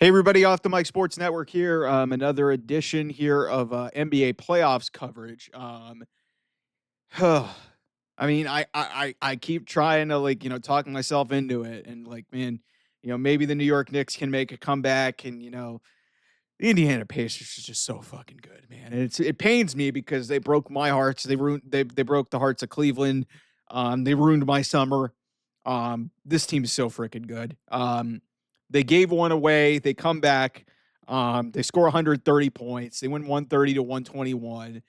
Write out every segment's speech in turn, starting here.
Hey, everybody, off the Mike Sports Network here. Another edition here of NBA playoffs coverage. I keep trying to talk myself into it, and man, maybe the New York Knicks can make a comeback, and the Indiana Pacers is just so fucking good, man. And it pains me because they broke my hearts. They broke the hearts of Cleveland. They ruined my summer. This team is so freaking good. They gave one away. They come back. They score 130 points. They win 130 to 121.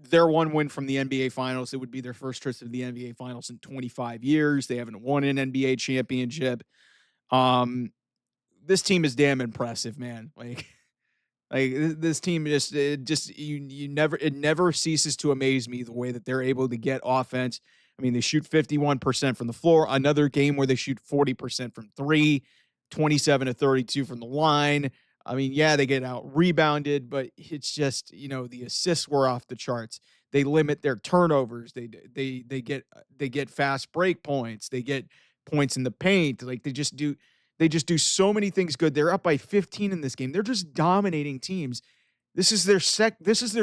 Their one win from the NBA Finals. It would be their first trip to the NBA Finals in 25 years. They haven't won an NBA championship. This team is damn impressive, man. This team it never ceases to amaze me the way that they're able to get offense. I mean, they shoot 51% from the floor. Another game where they shoot 40% from three, 27 to 32 from the line. I mean, yeah, they get out rebounded, but it's just, the assists were off the charts. They limit their turnovers. They get fast break points. They get points in the paint. They just do so many things good. They're up by 15 in this game. They're just dominating teams. This is their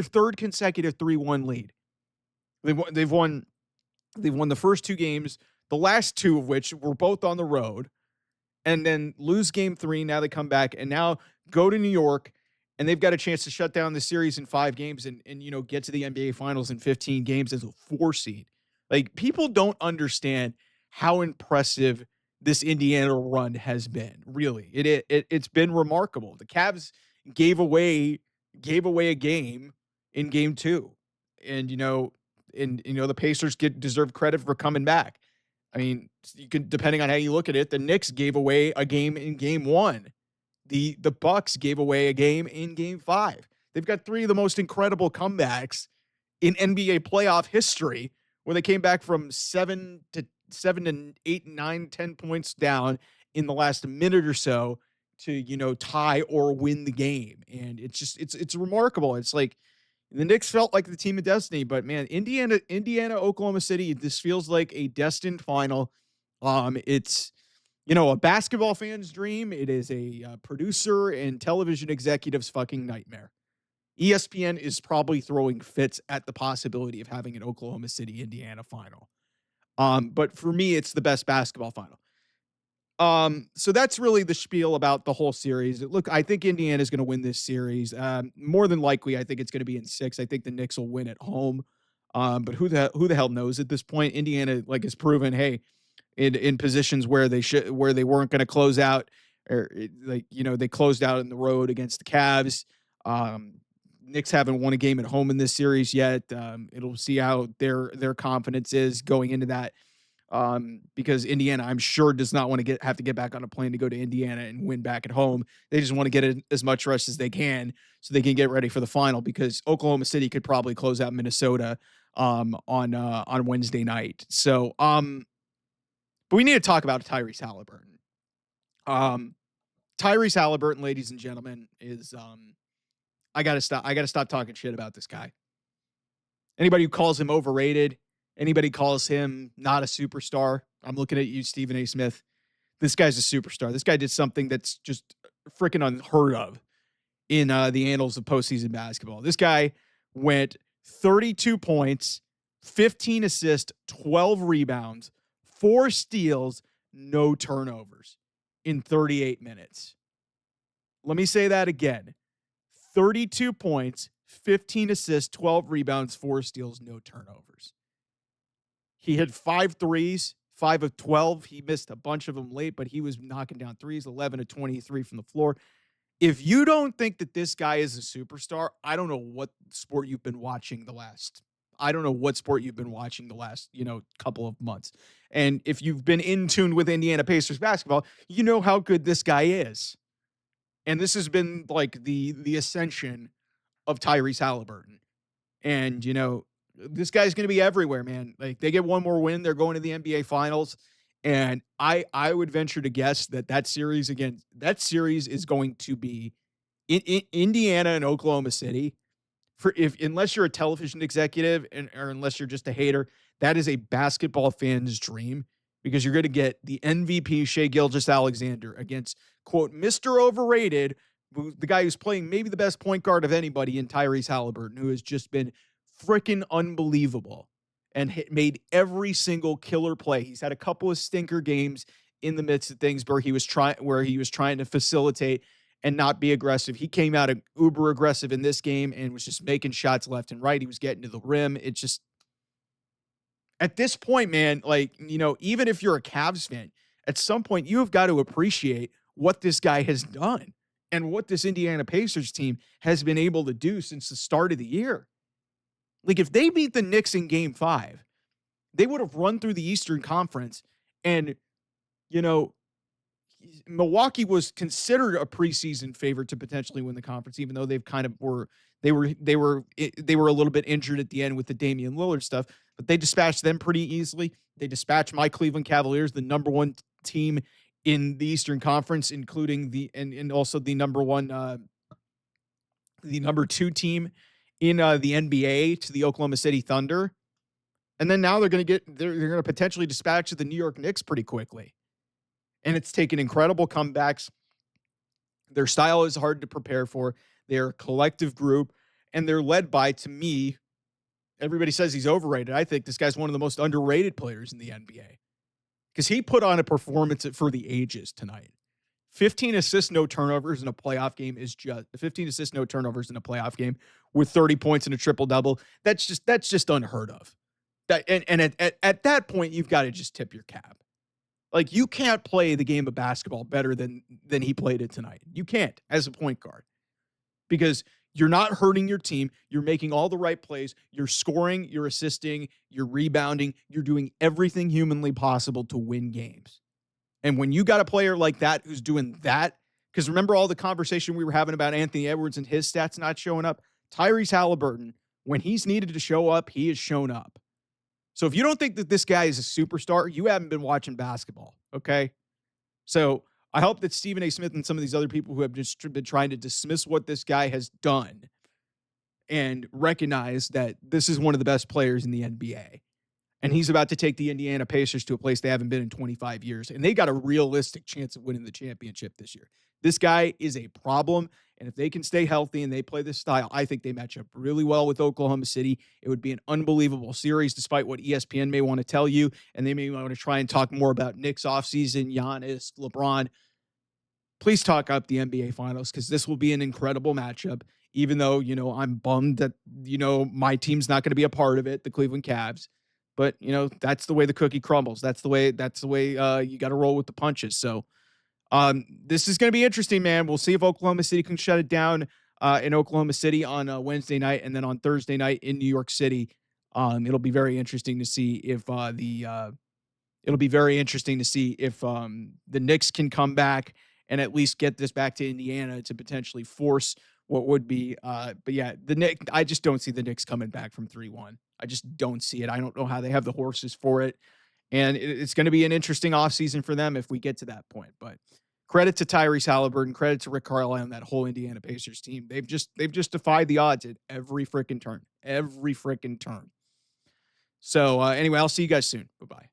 third consecutive 3-1 lead. They've won the first two games, the last two of which were both on the road, and then lose game 3. Now they come back and now go to New York, and they've got a chance to shut down the series in 5 games and get to the NBA Finals in 15 games as a 4 seed. Like, people don't understand how impressive this Indiana run has been. Really, it's been remarkable. The Cavs gave away a game in game 2, and the Pacers deserve credit for coming back. I mean, you can, depending on how you look at it, the Knicks gave away a game in game 1. The Bucks gave away a game in game 5. They've got 3 of the most incredible comebacks in NBA playoff history, where they came back from 7 to 8, 9, 10 points down in the last minute or so to tie or win the game. And it's remarkable. It's like the Knicks felt like the team of destiny, but man, Indiana, Oklahoma City, this feels like a destined final. It's a basketball fan's dream. It is a producer and television executive's fucking nightmare. ESPN is probably throwing fits at the possibility of having an Oklahoma City, Indiana final. But for me, it's the best basketball final. So that's really the spiel about the whole series. Look, I think Indiana is going to win this series. More than likely, I think it's going to be in 6. I think the Knicks will win at home. But who the hell knows at this point? Indiana has proven, hey, in positions where they weren't going to close out, or they closed out in the road against the Cavs. Knicks haven't won a game at home in this series yet. It'll see how their confidence is going into that. Because Indiana, I'm sure, does not want to have to get back on a plane to go to Indiana and win back at home. They just want to get as much rest as they can so they can get ready for the final, because Oklahoma City could probably close out Minnesota on Wednesday night. So, but we need to talk about Tyrese Haliburton. Tyrese Haliburton, ladies and gentlemen, is I gotta stop talking shit about this guy. Anybody who calls him overrated, anybody calls him not a superstar, I'm looking at you, Stephen A. Smith. This guy's a superstar. This guy did something that's just freaking unheard of in the annals of postseason basketball. This guy went 32 points, 15 assists, 12 rebounds, 4 steals, no turnovers in 38 minutes. Let me say that again. 32 points, 15 assists, 12 rebounds, 4 steals, no turnovers. He hit 5 threes, 5 of 12. He missed a bunch of them late, but he was knocking down threes, 11 of 23 from the floor. If you don't think that this guy is a superstar, I don't know what sport you've been watching the last couple of months. And if you've been in tune with Indiana Pacers basketball, you know how good this guy is. And this has been like the ascension of Tyrese Haliburton. And, this guy's going to be everywhere, man. Like, they get one more win, they're going to the NBA Finals. And I would venture to guess that series is going to be in Indiana and Oklahoma City. Unless you're a television executive or unless you're just a hater, that is a basketball fan's dream, because you're going to get the MVP Shai Gilgeous-Alexander against quote, Mr. Overrated, the guy who's playing maybe the best point guard of anybody in Tyrese Haliburton, who has just been freaking unbelievable and made every single killer play. He's had a couple of stinker games in the midst of things where he was trying to facilitate and not be aggressive. He came out uber aggressive in this game and was just making shots left and right. He was getting to the rim. It just, at this point, man, like, even if you're a Cavs fan, at some point you have got to appreciate what this guy has done and what this Indiana Pacers team has been able to do since the start of the year. Like, if they beat the Knicks in Game 5, they would have run through the Eastern Conference, and, Milwaukee was considered a preseason favorite to potentially win the conference, even though they've kind of they were a little bit injured at the end with the Damian Lillard stuff, but they dispatched them pretty easily. They dispatched my Cleveland Cavaliers, the number one team in the Eastern Conference, including and also the number two team in the NBA, to the Oklahoma City Thunder. And then now they're going to potentially dispatch the New York Knicks pretty quickly. And it's taken incredible comebacks. Their style is hard to prepare for. They're a collective group, and they're led by, to me, everybody says he's overrated. I think this guy's one of the most underrated players in the NBA because he put on a performance for the ages tonight. 15 assists, no turnovers in a playoff game is just 15 assists, no turnovers in a playoff game with 30 points and a triple double. That's just unheard of. At that point, you've got to just tip your cap. Like, you can't play the game of basketball better than he played it tonight. You can't as a point guard because you're not hurting your team. You're making all the right plays. You're scoring, you're assisting, you're rebounding. You're doing everything humanly possible to win games. And when you got a player like that who's doing that, because remember all the conversation we were having about Anthony Edwards and his stats not showing up? Tyrese Haliburton, when he's needed to show up, he has shown up. So if you don't think that this guy is a superstar, you haven't been watching basketball, okay? So I hope that Stephen A. Smith and some of these other people who have just been trying to dismiss what this guy has done and recognize that this is one of the best players in the NBA. And he's about to take the Indiana Pacers to a place they haven't been in 25 years. And they got a realistic chance of winning the championship this year. This guy is a problem. And if they can stay healthy and they play this style, I think they match up really well with Oklahoma City. It would be an unbelievable series, despite what ESPN may want to tell you. And they may want to try and talk more about Knicks offseason, Giannis, LeBron. Please talk up the NBA Finals because this will be an incredible matchup. Even though, I'm bummed that, my team's not going to be a part of it, the Cleveland Cavs. But, that's the way the cookie crumbles. That's the way you got to roll with the punches. So this is going to be interesting, man. We'll see if Oklahoma City can shut it down in Oklahoma City on Wednesday night, and then on Thursday night in New York City. It'll be very interesting to see if the Knicks can come back and at least get this back to Indiana to potentially force what would be. But yeah, the Knicks. I just don't see the Knicks coming back from 3-1. I just don't see it. I don't know how they have the horses for it. And it's going to be an interesting offseason for them if we get to that point. But credit to Tyrese Haliburton, credit to Rick Carlisle and that whole Indiana Pacers team. They've just defied the odds at every freaking turn. So anyway, I'll see you guys soon. Bye-bye.